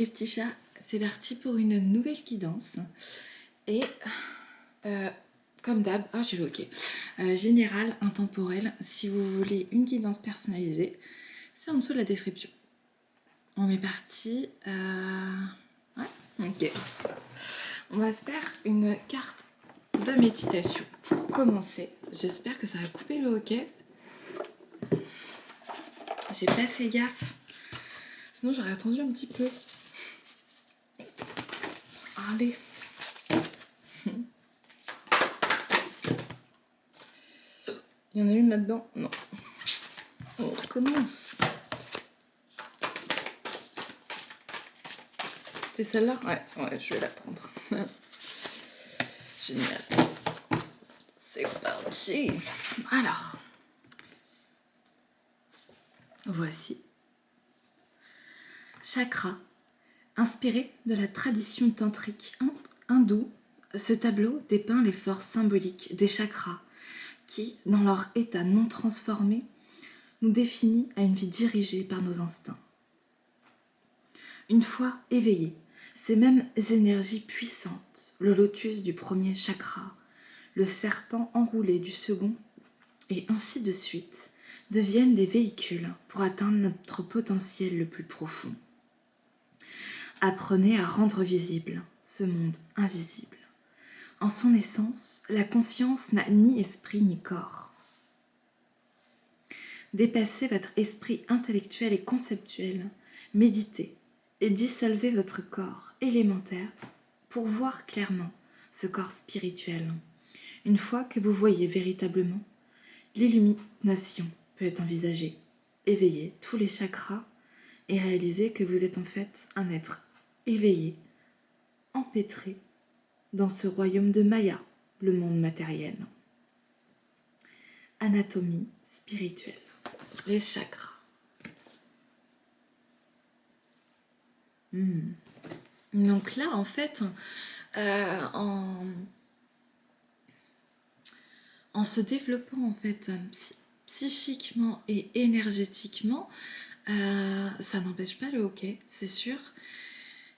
Les petits chats, c'est parti pour une nouvelle guidance. Et comme d'hab, j'ai le OK. Général, intemporel, si vous voulez une guidance personnalisée, c'est en dessous de la description. On est parti. Ouais, OK. On va se faire une carte de méditation. Pour commencer, j'espère que ça va couper le hoquet. J'ai pas fait gaffe. Sinon, j'aurais attendu un petit peu. Allez. Il y en a une là-dedans? Non. On recommence. C'était celle-là? Ouais, je vais la prendre. Génial. C'est parti. Alors, voici. Chakra. Inspiré de la tradition tantrique hindoue, ce tableau dépeint les forces symboliques des chakras qui, dans leur état non transformé, nous définit à une vie dirigée par nos instincts. Une fois éveillés, ces mêmes énergies puissantes, le lotus du premier chakra, le serpent enroulé du second, et ainsi de suite, deviennent des véhicules pour atteindre notre potentiel le plus profond. Apprenez à rendre visible ce monde invisible. En son essence, la conscience n'a ni esprit ni corps. Dépassez votre esprit intellectuel et conceptuel, méditez et dissolvez votre corps élémentaire pour voir clairement ce corps spirituel. Une fois que vous voyez véritablement, l'illumination peut être envisagée. Éveillez tous les chakras et réalisez que vous êtes en fait un être éveillé, empêtré dans ce royaume de Maya, le monde matériel. Anatomie spirituelle. Les chakras. Donc là, en fait, en se développant en fait psychiquement et énergétiquement, ça n'empêche pas le hockey, c'est sûr.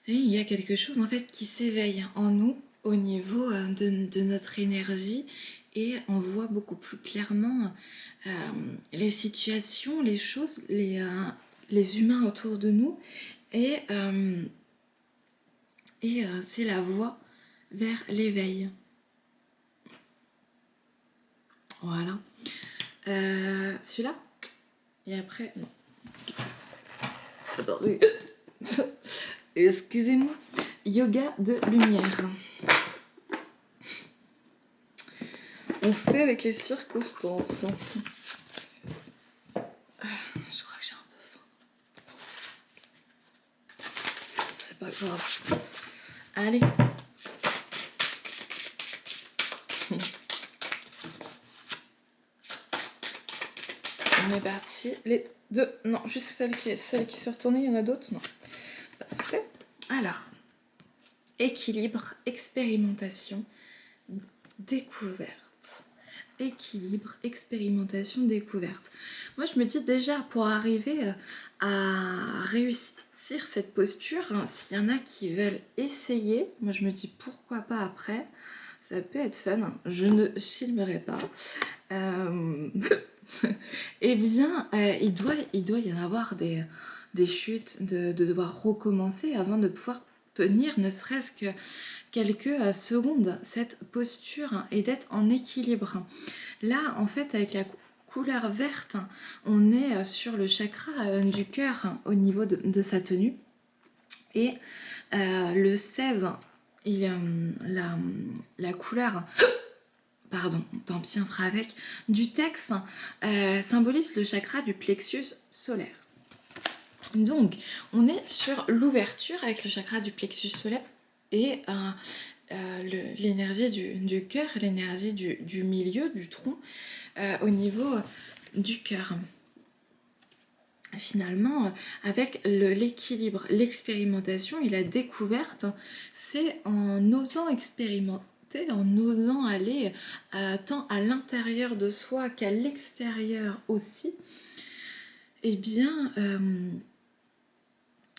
Et il y a quelque chose en fait qui s'éveille en nous au niveau de notre énergie et on voit beaucoup plus clairement les situations, les choses, les humains autour de nous et c'est la voie vers l'éveil. Voilà. Celui-là. Et après, non. Attendez. Excusez-moi. Yoga de lumière. On fait avec les circonstances. Je crois que j'ai un peu faim. C'est pas grave. Allez. On est parti. Les deux. Non, juste celle qui s'est retournée. Il y en a d'autres? Non. Parfait. Alors. Équilibre, expérimentation, découverte. Équilibre, expérimentation, découverte. Moi, je me dis déjà, pour arriver à réussir cette posture, s'il y en a qui veulent essayer, moi, je me dis pourquoi pas après. Ça peut être fun, je ne filmerai pas. Eh bien, il doit y en avoir des chutes, de devoir recommencer avant de pouvoir tenir ne serait-ce que quelques secondes cette posture et d'être en équilibre. Là, en fait, avec la couleur verte, on est sur le chakra du cœur au niveau de sa tenue. Et le 16, la couleur... Pardon, tant pis, on fera avec. Du texte symbolise le chakra du plexus solaire. Donc, on est sur l'ouverture avec le chakra du plexus solaire et l'énergie du cœur, l'énergie du milieu, du tronc, au niveau du cœur. Finalement, avec l'équilibre, l'expérimentation et la découverte, c'est en osant expérimenter, en osant aller tant à l'intérieur de soi qu'à l'extérieur aussi, eh bien...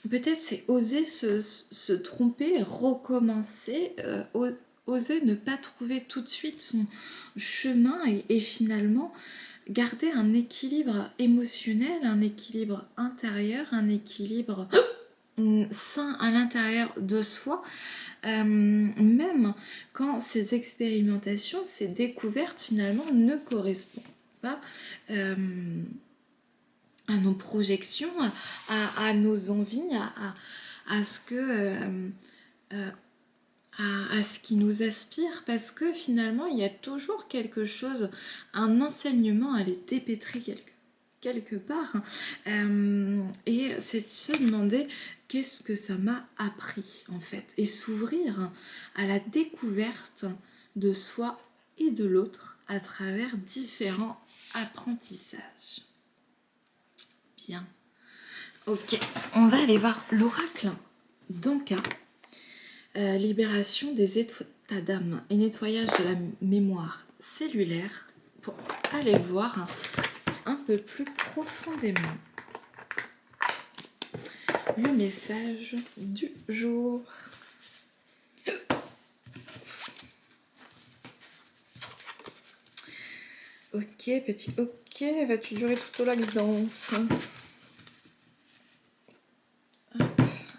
peut-être c'est oser se tromper, recommencer, oser ne pas trouver tout de suite son chemin et finalement garder un équilibre émotionnel, un équilibre intérieur, un équilibre sain à l'intérieur de soi, même quand ces expérimentations, ces découvertes finalement ne correspondent pas à nos projections, à nos envies, à ce que à ce qui nous aspire, parce que finalement il y a toujours quelque chose, un enseignement à les dépêtrer quelque part, et c'est de se demander qu'est-ce que ça m'a appris en fait, et s'ouvrir à la découverte de soi et de l'autre à travers différents apprentissages. Bien. Ok, on va aller voir l'oracle d'Anka. Libération des états d'âme et nettoyage de la mémoire cellulaire pour aller voir un peu plus profondément le message du jour. Ok, petit ok, vas-tu durer tout au long de danse?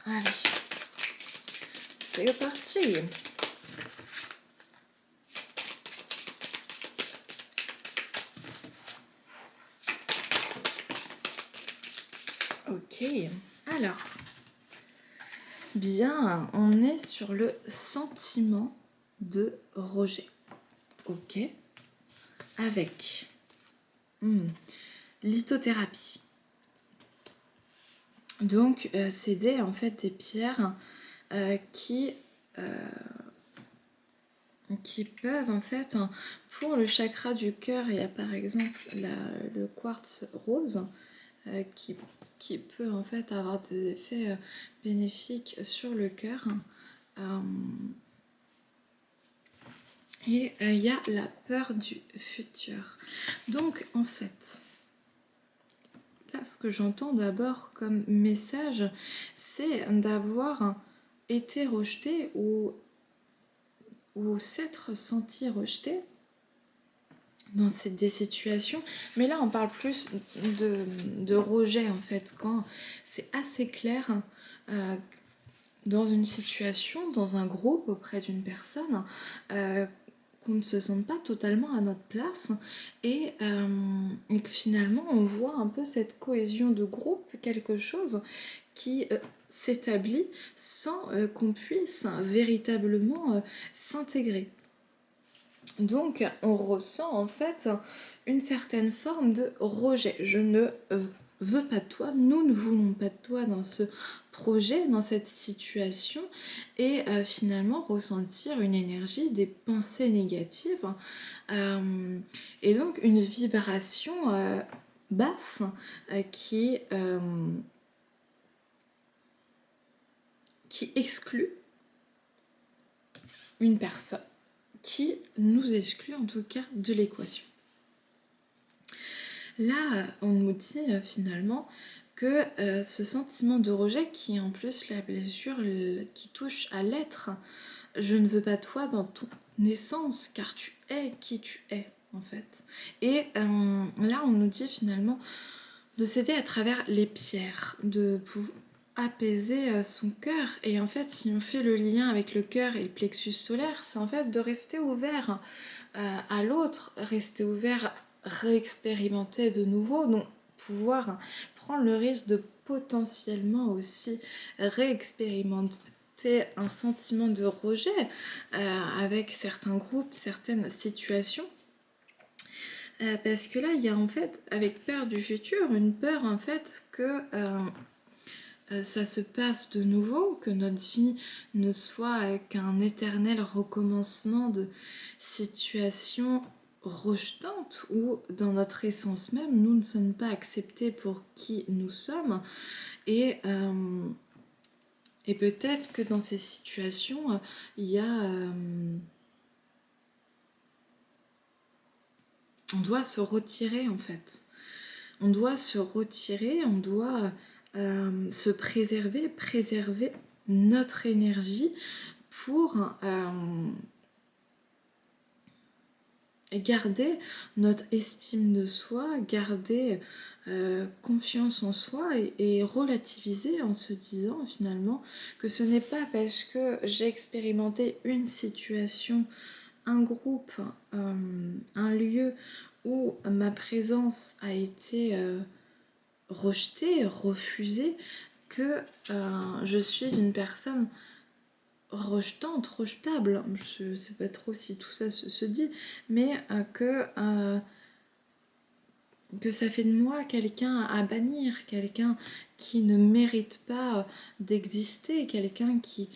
Allez, c'est parti. Ok, alors, bien, on est sur le sentiment de rejet. Ok, avec lithothérapie. Donc, c'est en fait des pierres qui peuvent en fait, pour le chakra du cœur, il y a par exemple le quartz rose qui peut en fait avoir des effets bénéfiques sur le cœur. Et il y a la peur du futur. Donc en fait, là ce que j'entends d'abord comme message, c'est d'avoir été rejeté ou s'être senti rejeté dans des situations, mais là on parle plus de rejet en fait, quand c'est assez clair dans une situation, dans un groupe, auprès d'une personne, qu'on ne se sente pas totalement à notre place et que finalement on voit un peu cette cohésion de groupe, quelque chose qui s'établit sans qu'on puisse véritablement s'intégrer. Donc on ressent en fait une certaine forme de rejet. Je ne veux pas de toi, nous ne voulons pas de toi dans ce projet, dans cette situation, et finalement ressentir une énergie, des pensées négatives, et donc une vibration basse qui exclut une personne, qui nous exclut en tout cas de l'équation. Là, on nous dit finalement que ce sentiment de rejet, qui est en plus la blessure qui touche à l'être, je ne veux pas toi dans ton essence, car tu es qui tu es en fait. Et là, on nous dit finalement de s'aider à travers les pierres, de pouvoir apaiser son cœur. Et en fait, si on fait le lien avec le cœur et le plexus solaire, c'est en fait de rester ouvert à l'autre, rester ouvert, réexpérimenter de nouveau, donc pouvoir prendre le risque de potentiellement aussi réexpérimenter un sentiment de rejet avec certains groupes, certaines situations. Parce que là, il y a en fait, avec peur du futur, une peur en fait que ça se passe de nouveau, que notre vie ne soit qu'un éternel recommencement de situations rejetantes où dans notre essence même, nous ne sommes pas acceptés pour qui nous sommes. Et peut-être que dans ces situations, il y a... on doit se retirer en fait. On doit se retirer, on doit se préserver, préserver notre énergie pour garder notre estime de soi, garder confiance en soi et relativiser en se disant finalement que ce n'est pas parce que j'ai expérimenté une situation, un groupe, un lieu où ma présence a été rejetée, refusée, que je suis une personne rejetante, rejetable. Je ne sais pas trop si tout ça se dit, mais que ça fait de moi quelqu'un à bannir, quelqu'un qui ne mérite pas d'exister, quelqu'un qui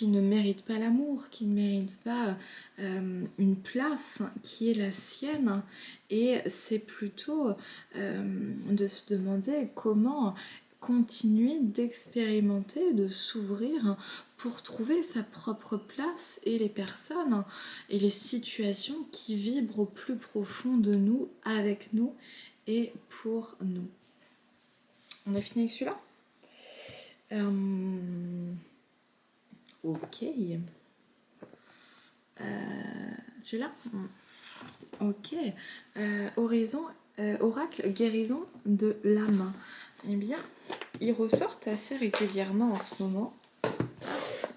ne mérite pas l'amour, qui ne mérite pas une place qui est la sienne. Et c'est plutôt de se demander comment continuer d'expérimenter, de s'ouvrir pour trouver sa propre place et les personnes et les situations qui vibrent au plus profond de nous, avec nous et pour nous. On a fini avec celui-là Ok. Celui-là Ok. Oracle guérison de l'âme. Eh bien, ils ressortent assez régulièrement en ce moment.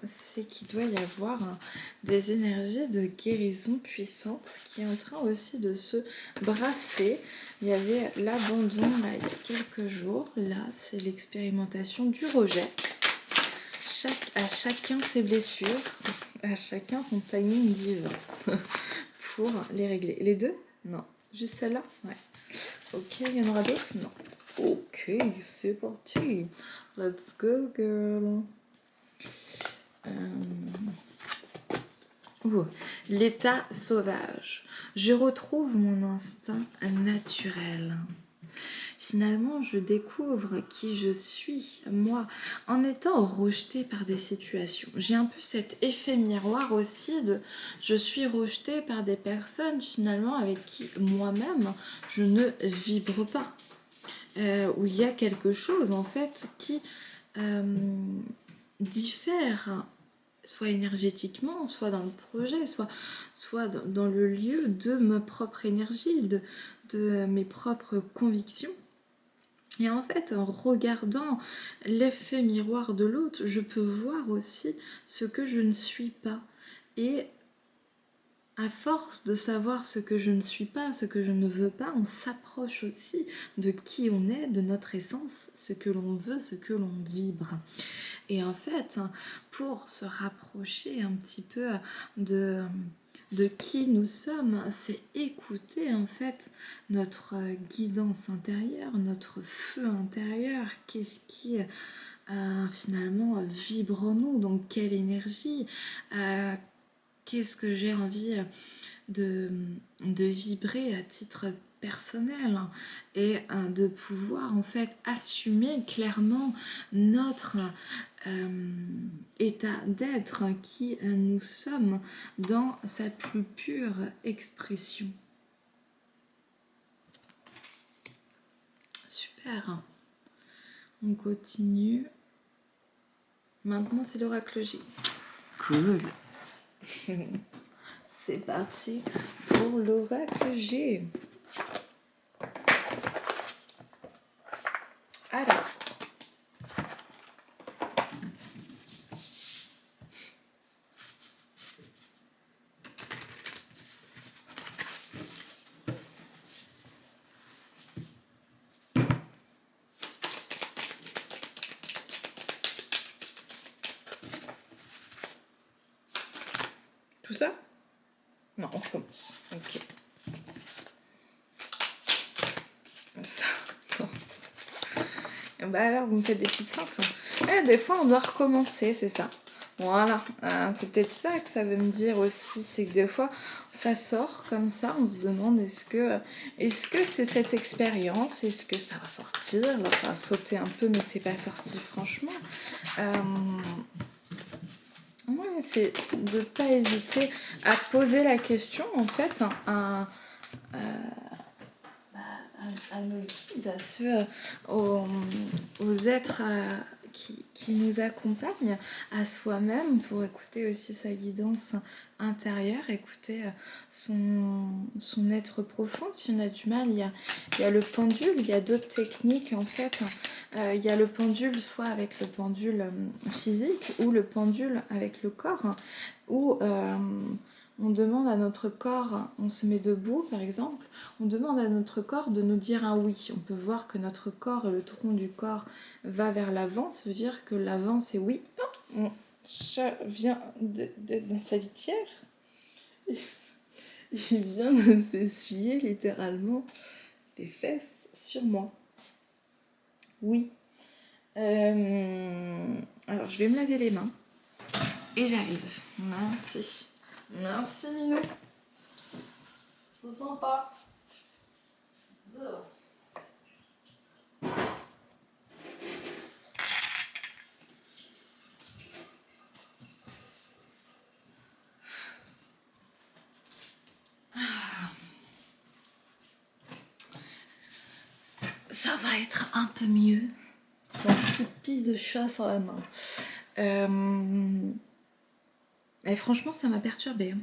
C'est qu'il doit y avoir des énergies de guérison puissantes qui est en train aussi de se brasser. Il y avait l'abandon là, il y a quelques jours. Là, c'est l'expérimentation du rejet. À chacun ses blessures, à chacun son timing divin pour les régler. Les deux? Non. Juste celle-là? Ouais. Ok, il y en aura d'autres? Non. Ok, c'est parti. Let's go, girl. L'état sauvage. Je retrouve mon instinct naturel. Finalement, je découvre qui je suis, moi, en étant rejetée par des situations. J'ai un peu cet effet miroir aussi de je suis rejetée par des personnes finalement avec qui moi-même je ne vibre pas. Où il y a quelque chose en fait qui diffère soit énergétiquement, soit dans le projet, soit dans le lieu de ma propre énergie, de mes propres convictions. Et en fait, en regardant l'effet miroir de l'autre, je peux voir aussi ce que je ne suis pas. Et à force de savoir ce que je ne suis pas, ce que je ne veux pas, on s'approche aussi de qui on est, de notre essence, ce que l'on veut, ce que l'on vibre. Et en fait, pour se rapprocher un petit peu de qui nous sommes, c'est écouter en fait notre guidance intérieure, notre feu intérieur, qu'est-ce qui finalement vibre en nous, donc quelle énergie, qu'est-ce que j'ai envie de vibrer à titre personnel et de pouvoir en fait assumer clairement notre état d'être qui nous sommes dans sa plus pure expression. Super. On continue. Maintenant c'est l'oracle G. Cool. C'est parti pour l'oracle G. Alors. Tout ça? Non, on recommence. Ok. Ça. Bah alors, vous me faites des petites feintes. Des fois, on doit recommencer, c'est ça. Voilà. C'est peut-être ça que ça veut me dire aussi. C'est que des fois, ça sort comme ça. On se demande est-ce que c'est cette expérience? Est-ce que ça va sortir? Là, ça va sauter un peu, mais c'est pas sorti, franchement. Ouais, c'est de ne pas hésiter à poser la question, en fait, à à nos guides, à ceux, aux êtres qui nous accompagnent, à soi-même, pour écouter aussi sa guidance intérieure, écouter son être profond. Si on a du mal, il y a le pendule, il y a d'autres techniques en fait. Il y a le pendule soit avec le pendule physique ou le pendule avec le corps, où on demande à notre corps, on se met debout par exemple, on demande à notre corps de nous dire un oui. On peut voir que notre corps et le tronc du corps va vers l'avant, ça veut dire que l'avant c'est oui. Oh, mon chat vient d'être dans sa litière. Il vient de s'essuyer littéralement les fesses sur moi. Oui. Alors je vais me laver les mains et j'arrive. Merci. Merci Minou. C'est sympa. Ça va être un peu mieux. C'est un pipi de chat sur la main. Et franchement, ça m'a perturbée.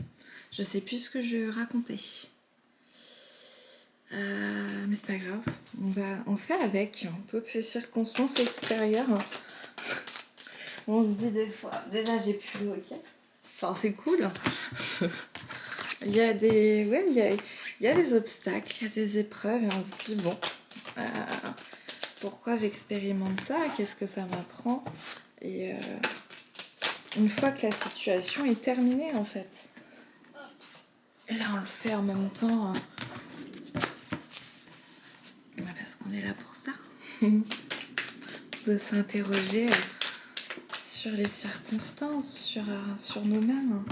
Je sais plus ce que je racontais. Mais c'est pas grave. On fait avec toutes ces circonstances extérieures. On se dit des fois, déjà j'ai plus le hockey. Enfin, c'est cool. Il y a des obstacles, il y a des épreuves et on se dit bon, pourquoi j'expérimente ça, qu'est-ce que ça m'apprend, et une fois que la situation est terminée en fait, et là on le fait en même temps parce qu'on est là pour ça, de s'interroger sur les circonstances, sur nous-mêmes.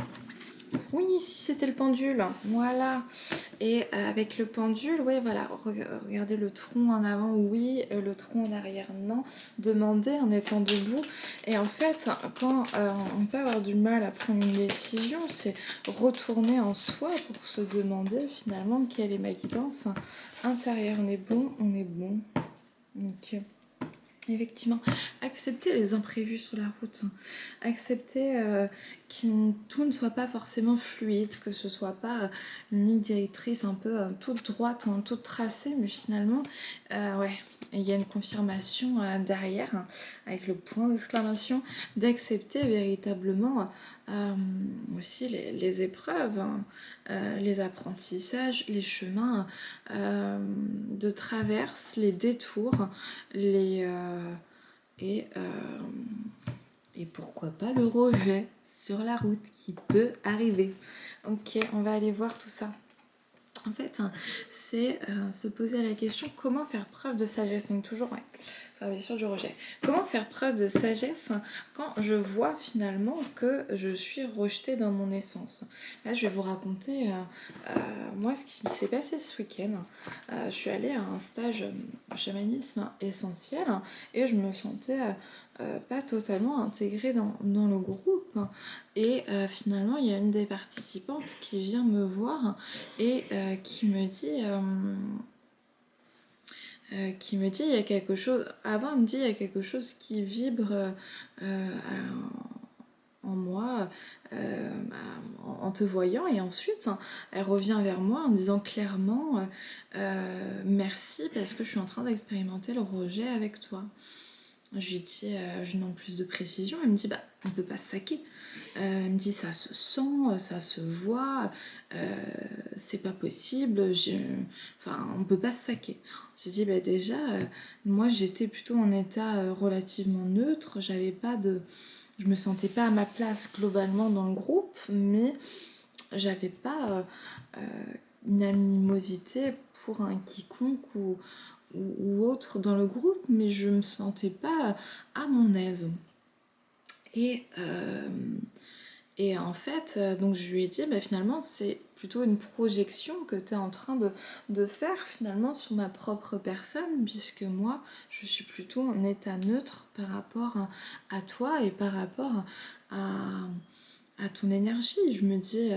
Oui, ici c'était le pendule, voilà. Et avec le pendule, ouais, voilà, regardez le tronc en avant, oui, le tronc en arrière, non. Demandez en étant debout. Et en fait, quand on peut avoir du mal à prendre une décision, c'est retourner en soi pour se demander finalement quelle est ma guidance intérieure. On est bon, on est bon. Donc, effectivement, accepter les imprévus sur la route, accepter que tout ne soit pas forcément fluide, que ce soit pas une ligne directrice un peu toute droite, toute tracée, mais finalement, ouais, il y a une confirmation derrière, avec le point d'exclamation, d'accepter véritablement aussi les épreuves, les apprentissages, les chemins de traverse, les détours, et pourquoi pas le rejet sur la route qui peut arriver. Ok, on va aller voir tout ça. En fait, c'est se poser la question comment faire preuve de sagesse. Donc toujours, ouais, enfin, bien sûr du rejet. Comment faire preuve de sagesse quand je vois finalement que je suis rejetée dans mon essence. Là, je vais vous raconter moi ce qui s'est passé ce week-end. Je suis allée à un stage chamanisme essentiel et je me sentais pas totalement intégrée dans le groupe. Et finalement, il y a une des participantes qui vient me voir et qui me dit il y a quelque chose, avant elle me dit il y a quelque chose qui vibre en moi en te voyant, et ensuite elle revient vers moi en disant clairement merci parce que je suis en train d'expérimenter le rejet avec toi. Je lui dis, je demande plus de précision. Elle me dit, bah, on peut pas se saquer. Elle me dit, ça se sent, ça se voit, c'est pas possible. Enfin, on peut pas se saquer. J'ai dit, bah, déjà, moi, j'étais plutôt en état relativement neutre. J'avais pas de... Je me sentais pas à ma place globalement dans le groupe, mais j'avais pas une animosité pour un quiconque ou autre dans le groupe, mais je me sentais pas à mon aise. Et en fait, donc je lui ai dit, bah, finalement, c'est plutôt une projection que tu es en train de faire finalement sur ma propre personne, puisque moi, je suis plutôt en état neutre par rapport à toi et par rapport à ton énergie. Je me dis,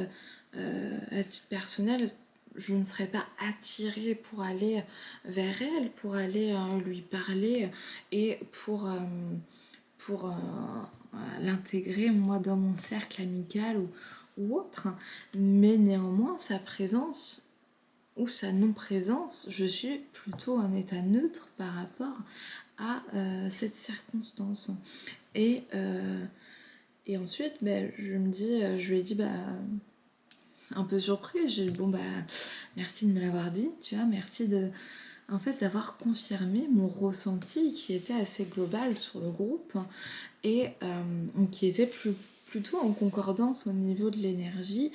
à titre personnel, je ne serais pas attirée pour aller vers elle, pour aller lui parler et pour l'intégrer moi dans mon cercle amical ou autre. Mais néanmoins, sa présence ou sa non-présence, je suis plutôt en état neutre par rapport à cette circonstance. Et, euh, et ensuite, ben, je lui ai dit, bah, un peu surpris, j'ai dit, bon, bah, merci de me l'avoir dit, tu vois, merci en fait, d'avoir confirmé mon ressenti qui était assez global sur le groupe et qui était plutôt en concordance au niveau de l'énergie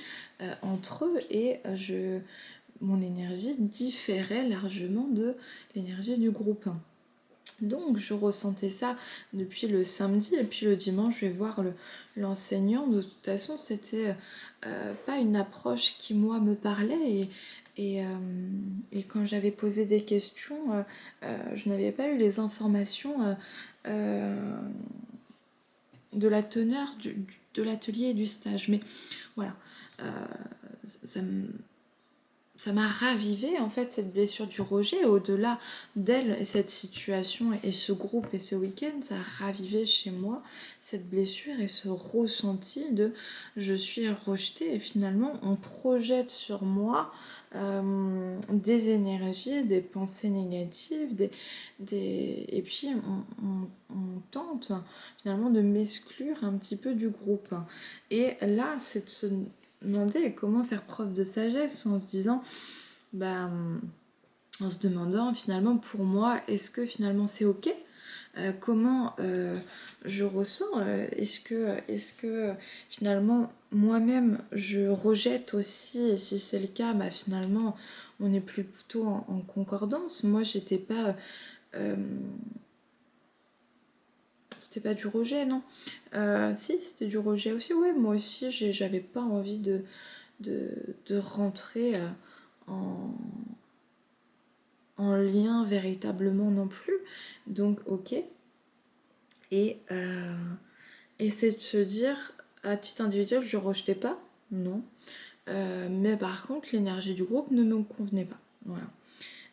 entre eux et mon énergie différait largement de l'énergie du groupe. Donc je ressentais ça depuis le samedi et puis le dimanche je vais voir l'enseignant. De toute façon c'était pas une approche qui moi me parlait et quand j'avais posé des questions je n'avais pas eu les informations de la teneur de l'atelier et du stage. Mais voilà, ça m'a ravivé en fait cette blessure du rejet au-delà d'elle et cette situation et ce groupe et ce week-end, ça a ravivé chez moi cette blessure et ce ressenti de je suis rejetée et finalement on projette sur moi des énergies, des pensées négatives et puis on tente finalement de m'exclure un petit peu du groupe et là c'est de se demander comment faire preuve de sagesse en se disant bah, en se demandant finalement pour moi est-ce que finalement c'est ok comment je ressens est-ce que finalement moi-même je rejette aussi et si c'est le cas bah, finalement on est plutôt en concordance. Moi j'étais pas c'était pas du rejet non si c'était du rejet aussi ouais moi aussi j'avais pas envie de rentrer en lien véritablement non plus. Donc ok. Et c'est de se dire, à titre individuel, je rejetais pas, non. Mais par contre, l'énergie du groupe ne me convenait pas. Voilà.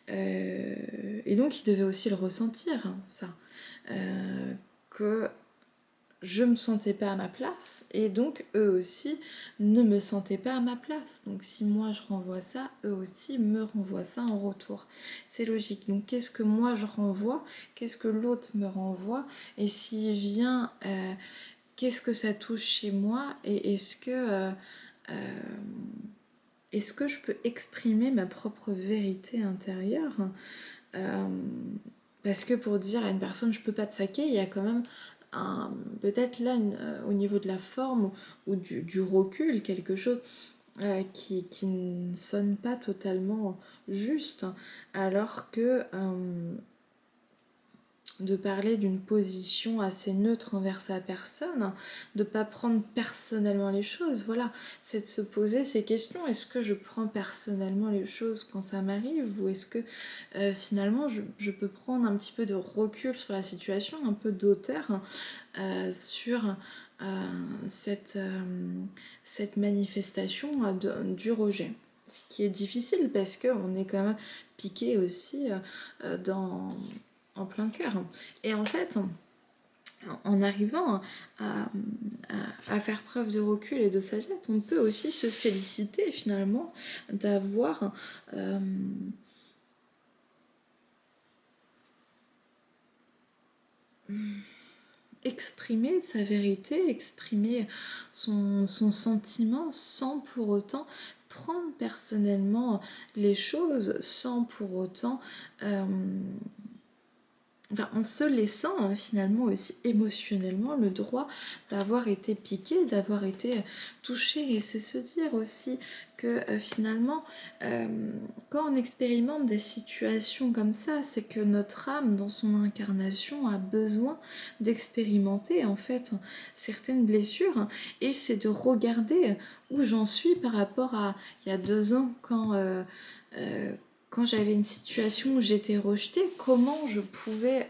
Et donc, il devait aussi le ressentir, hein, ça. Que je me sentais pas à ma place et donc eux aussi ne me sentaient pas à ma place. Donc si moi je renvoie ça, eux aussi me renvoient ça en retour. C'est logique. Donc qu'est-ce que moi je renvoie, qu'est-ce que l'autre me renvoie et s'il vient, qu'est-ce que ça touche chez moi et est-ce que je peux exprimer ma propre vérité intérieure parce que pour dire à une personne je peux pas te saquer, il y a quand même peut-être là au niveau de la forme ou du recul, quelque chose qui ne sonne pas totalement juste, alors que de parler d'une position assez neutre envers sa personne, de pas prendre personnellement les choses, voilà, c'est de se poser ces questions. Est-ce que je prends personnellement les choses quand ça m'arrive ou est-ce que finalement je peux prendre un petit peu de recul sur la situation, un peu d'auteur sur cette manifestation du rejet, ce qui est difficile parce qu'on est quand même piqué aussi en plein cœur. Et en fait, en arrivant à faire preuve de recul et de sagesse, on peut aussi se féliciter finalement d'avoir exprimer sa vérité, exprimer son sentiment sans pour autant prendre personnellement les choses, sans pour autant en se laissant finalement aussi émotionnellement le droit d'avoir été piqué, d'avoir été touché. Et c'est se dire aussi que finalement, quand on expérimente des situations comme ça, c'est que notre âme, dans son incarnation, a besoin d'expérimenter en fait certaines blessures. Et c'est de regarder où j'en suis par rapport à il y a 2 ans quand j'avais une situation où j'étais rejetée, comment je pouvais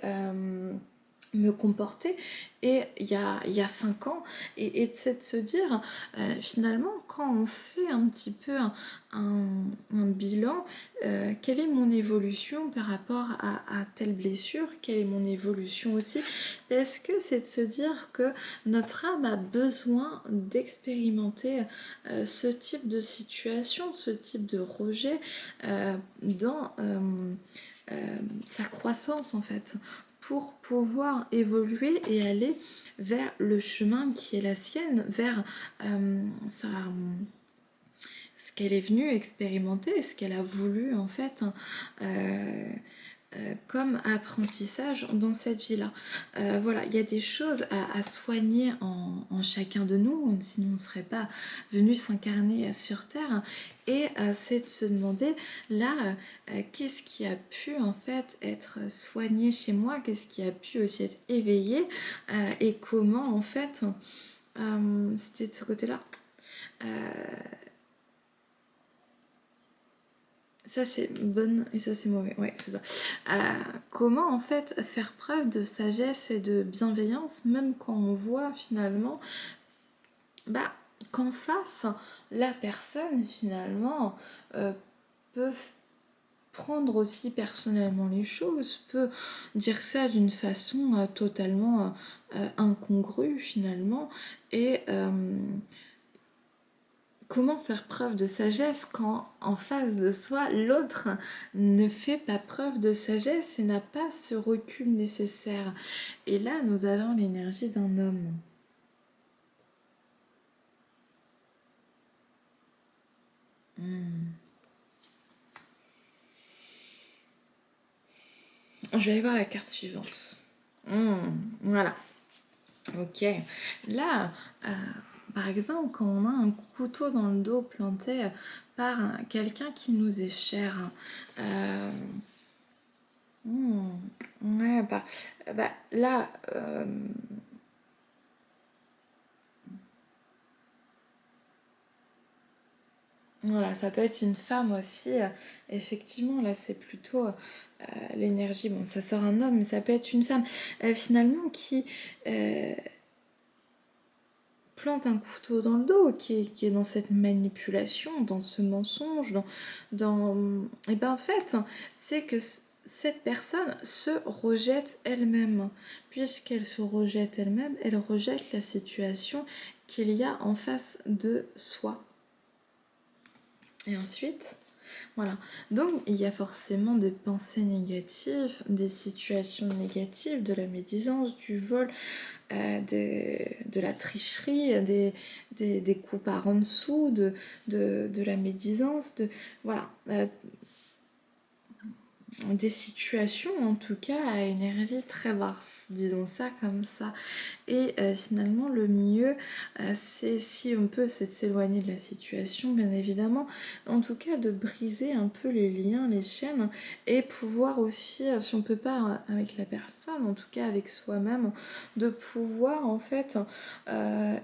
me comporter et il y a 5 ans et c'est de se dire finalement quand on fait un petit peu un bilan, quelle est mon évolution par rapport à telle blessure, quelle est mon évolution aussi, parce que c'est de se dire que notre âme a besoin d'expérimenter ce type de situation, ce type de rejet dans sa croissance en fait, pour pouvoir évoluer et aller vers le chemin qui est la sienne, vers ce qu'elle est venue expérimenter, ce qu'elle a voulu en fait comme apprentissage dans cette vie-là. Voilà, il y a des choses à soigner en chacun de nous, sinon on ne serait pas venu s'incarner sur Terre. Et c'est de se demander, là, qu'est-ce qui a pu en fait être soigné chez moi, qu'est-ce qui a pu aussi être éveillé, et comment en fait, c'était de ce côté-là. Ça c'est bonne et ça c'est mauvais, ouais c'est ça. Comment en fait faire preuve de sagesse et de bienveillance même quand on voit finalement bah, qu'en face la personne finalement peut prendre aussi personnellement les choses, peut dire ça d'une façon totalement incongrue finalement et comment faire preuve de sagesse quand en face de soi, l'autre ne fait pas preuve de sagesse et n'a pas ce recul nécessaire. Et là, nous avons l'énergie d'un homme. Je vais aller voir la carte suivante. Voilà. Ok. Là, par exemple, quand on a un couteau dans le dos planté par quelqu'un qui nous est cher, ouais, là, voilà, ça peut être une femme aussi. Effectivement, là, c'est plutôt l'énergie. Bon, ça sort un homme, mais ça peut être une femme. Finalement, qui plante un couteau dans le dos, qui est dans cette manipulation, dans ce mensonge, Et ben en fait, c'est que cette personne se rejette elle-même. Puisqu'elle se rejette elle-même, elle rejette la situation qu'il y a en face de soi. Et ensuite, voilà. Donc, il y a forcément des pensées négatives, des situations négatives, de la médisance, du vol, de la tricherie, des coups par en dessous, de la médisance, voilà. Des situations en tout cas à énergie très basse, disons ça comme ça. Et finalement le mieux c'est, si on peut, c'est de s'éloigner de la situation bien évidemment, en tout cas de briser un peu les liens, les chaînes, et pouvoir aussi, si on peut pas avec la personne, en tout cas avec soi-même, de pouvoir en fait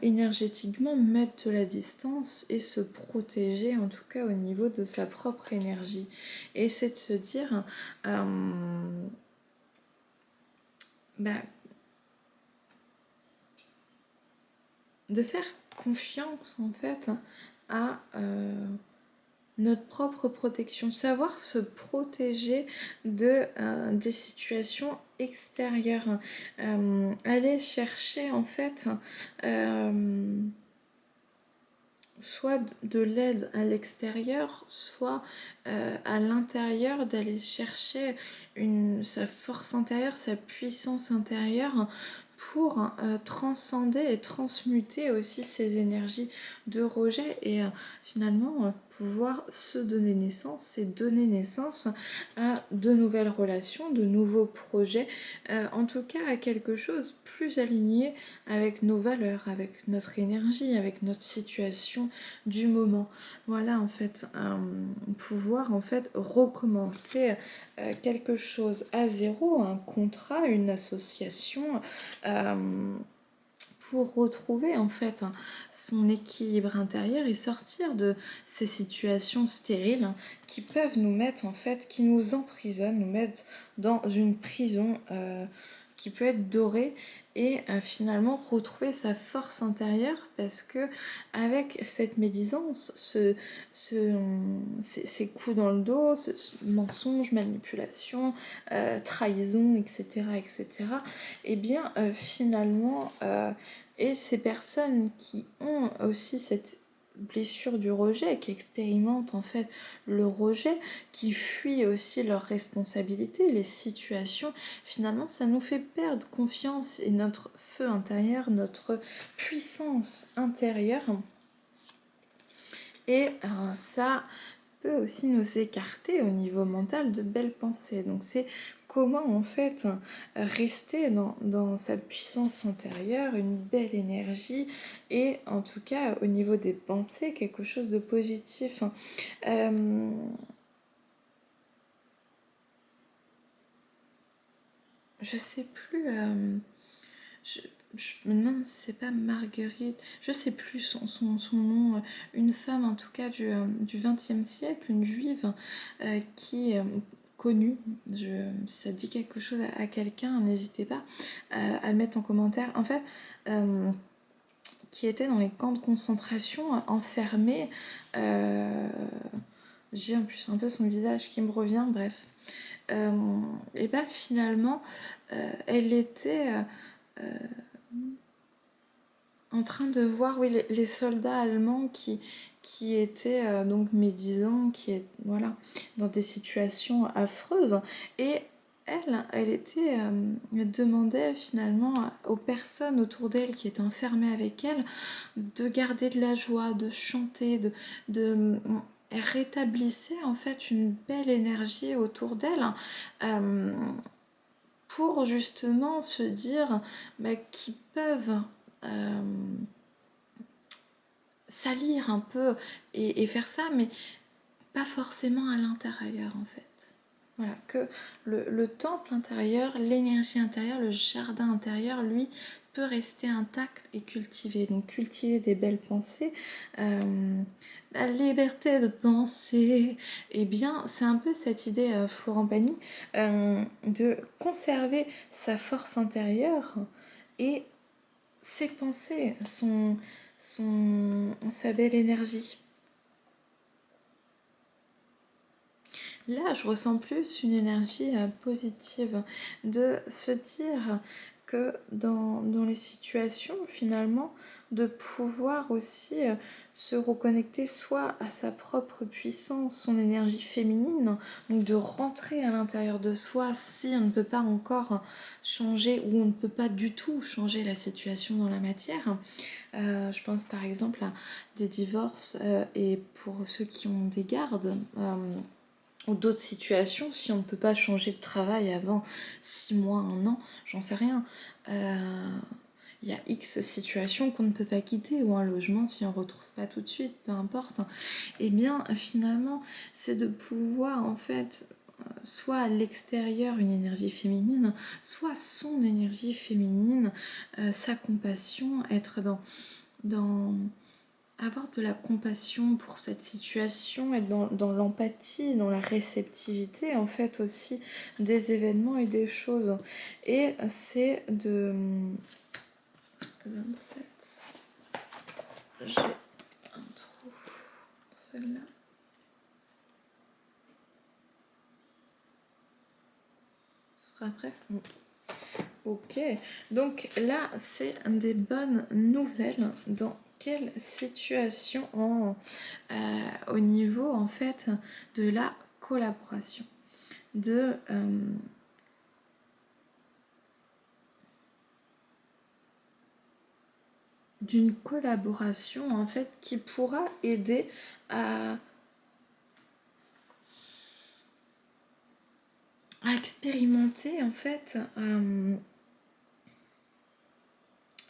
énergétiquement mettre de la distance et se protéger en tout cas au niveau de sa propre énergie. Et c'est de se dire bah, de faire confiance en fait à notre propre protection, savoir se protéger des situations extérieures, aller chercher en fait soit de l'aide à l'extérieur, soit à l'intérieur, d'aller chercher sa force intérieure, sa puissance intérieure pour transcender et transmuter aussi ces énergies de rejet et finalement pouvoir se donner naissance et donner naissance à de nouvelles relations, de nouveaux projets, en tout cas à quelque chose plus aligné avec nos valeurs, avec notre énergie, avec notre situation du moment. Voilà en fait, pouvoir en fait recommencer quelque chose à zéro, un contrat, une association, pour retrouver en fait son équilibre intérieur et sortir de ces situations stériles qui peuvent nous mettre en fait, qui nous emprisonnent, nous mettre dans une prison qui peut être doré et finalement retrouver sa force intérieure, parce que avec cette médisance, ces coups dans le dos, ce mensonge, manipulation, trahison, etc., et bien finalement, et ces personnes qui ont aussi cette blessure du rejet, qui expérimentent en fait le rejet, qui fuient aussi leurs responsabilités, les situations, finalement ça nous fait perdre confiance et notre feu intérieur, notre puissance intérieure, et ça peut aussi nous écarter au niveau mental de belles pensées. Donc c'est comment en fait rester dans sa puissance intérieure, une belle énergie, et en tout cas au niveau des pensées, quelque chose de positif. Je sais plus, je, je me demande si c'est pas Marguerite, je sais plus son nom, une femme en tout cas du XXe siècle, une juive qui connue, si ça dit quelque chose à quelqu'un, n'hésitez pas à le mettre en commentaire. En fait, qui était dans les camps de concentration, enfermée. J'ai en plus un peu son visage qui me revient, bref. Et bah finalement, elle était en train de voir, oui, les soldats allemands qui étaient donc médisants, voilà, dans des situations affreuses. Et elle demandait finalement aux personnes autour d'elle qui étaient enfermées avec elle de garder de la joie, de chanter, elle rétablissait en fait une belle énergie autour d'elle, pour justement se dire qu'ils peuvent salir un peu et faire ça, mais pas forcément à l'intérieur en fait. Voilà, que le temple intérieur, l'énergie intérieure, le jardin intérieur, lui, peut rester intact et cultivé. Donc cultiver des belles pensées, la liberté de penser, eh bien c'est un peu cette idée, Florent Pagny, de conserver sa force intérieure et ses pensées, sa belle énergie. Là, je ressens plus une énergie positive, de se dire que dans les situations, finalement, de pouvoir aussi se reconnecter soit à sa propre puissance, son énergie féminine, donc de rentrer à l'intérieur de soi si on ne peut pas encore changer ou on ne peut pas du tout changer la situation dans la matière. Je pense par exemple à des divorces et pour ceux qui ont des gardes, ou d'autres situations, si on ne peut pas changer de travail avant 6 mois, 1 an, j'en sais rien. Il y a X situations qu'on ne peut pas quitter, ou un logement si on ne retrouve pas tout de suite, peu importe. Et bien finalement, c'est de pouvoir en fait, soit à l'extérieur une énergie féminine, soit son énergie féminine, sa compassion, être dans avoir de la compassion pour cette situation, être dans l'empathie, dans la réceptivité en fait aussi des événements et des choses. Et c'est de 27. J'ai un trou pour celle-là. Ce sera après. Ok, donc là c'est des bonnes nouvelles. Dans quelle situation au niveau en fait de la collaboration, d'une collaboration en fait qui pourra aider à expérimenter en fait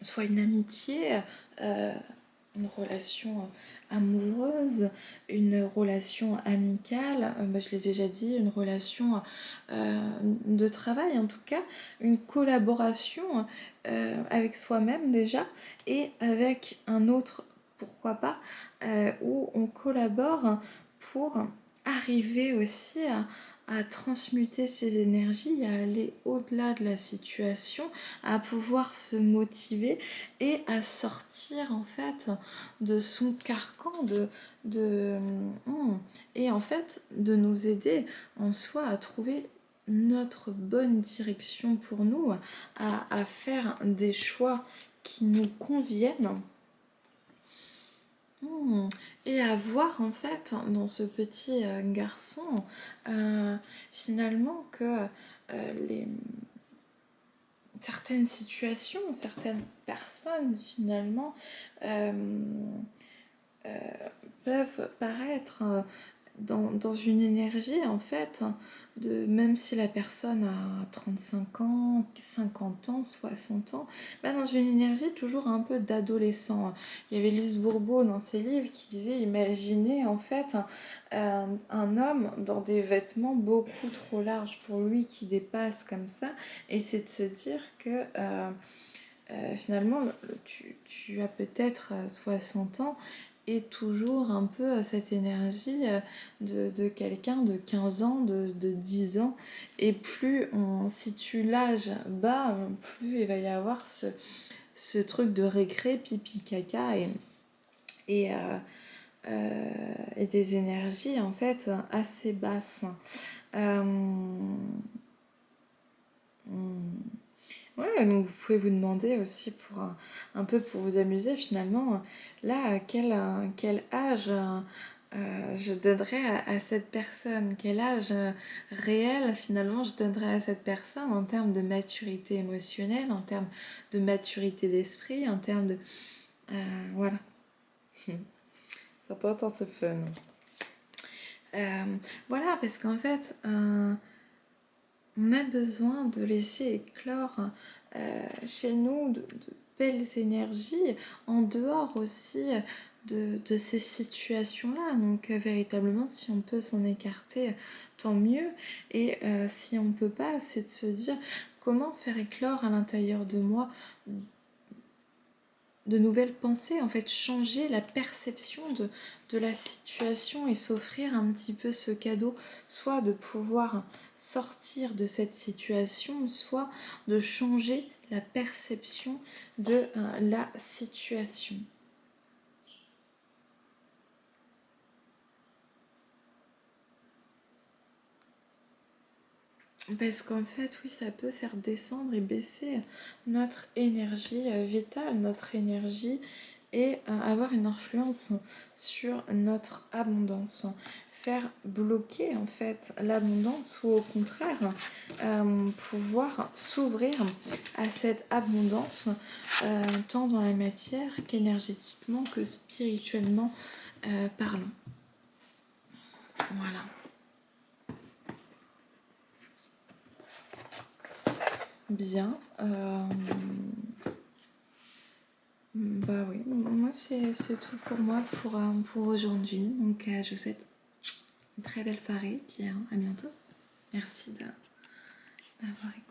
soit une amitié, une relation amoureuse, une relation amicale, je l'ai déjà dit, une relation de travail en tout cas, une collaboration avec soi-même déjà, et avec un autre, pourquoi pas, où on collabore pour arriver aussi à transmuter ces énergies, à aller au-delà de la situation, à pouvoir se motiver et à sortir en fait de son carcan, de et en fait de nous aider en soi à trouver notre bonne direction pour nous, à faire des choix qui nous conviennent. Hmm. Et à voir en fait dans ce petit garçon finalement que les certaines situations, certaines personnes finalement euh, euh, peuvent paraître dans une énergie en fait, de même si la personne a 35 ans, 50 ans, 60 ans, bah dans une énergie toujours un peu d'adolescent. Il y avait Lise Bourbeau dans ses livres qui disait imaginez en fait un homme dans des vêtements beaucoup trop larges pour lui qui dépasse comme ça, et c'est de se dire que finalement tu as peut-être 60 ans et toujours un peu cette énergie de quelqu'un de 15 ans, de 10 ans. Et plus on situe l'âge bas, plus il va y avoir ce truc de récré, pipi, caca et, euh, et des énergies en fait assez basses. Euh, Ouais, donc vous pouvez vous demander aussi pour un peu pour vous amuser finalement, là, quel âge je donnerais à cette personne, quel âge réel finalement je donnerais à cette personne en termes de maturité émotionnelle, en termes de maturité d'esprit, en termes de... voilà, ça peut être ce fun. Voilà, parce qu'en fait, on a besoin de laisser éclore chez nous de belles énergies en dehors aussi de ces situations-là. Donc véritablement, si on peut s'en écarter, tant mieux. Et si on ne peut pas, c'est de se dire comment faire éclore à l'intérieur de moi de nouvelles pensées, en fait changer la perception de la situation et s'offrir un petit peu ce cadeau, soit de pouvoir sortir de cette situation, soit de changer la perception de la situation. Parce qu'en fait, oui, ça peut faire descendre et baisser notre énergie vitale, notre énergie, et avoir une influence sur notre abondance. Faire bloquer en fait l'abondance ou au contraire pouvoir s'ouvrir à cette abondance tant dans la matière qu'énergétiquement que spirituellement parlant. Voilà. Bien. Bah oui, moi c'est tout pour moi pour aujourd'hui. Donc je vous souhaite une très belle soirée, puis à bientôt. Merci d'avoir écouté.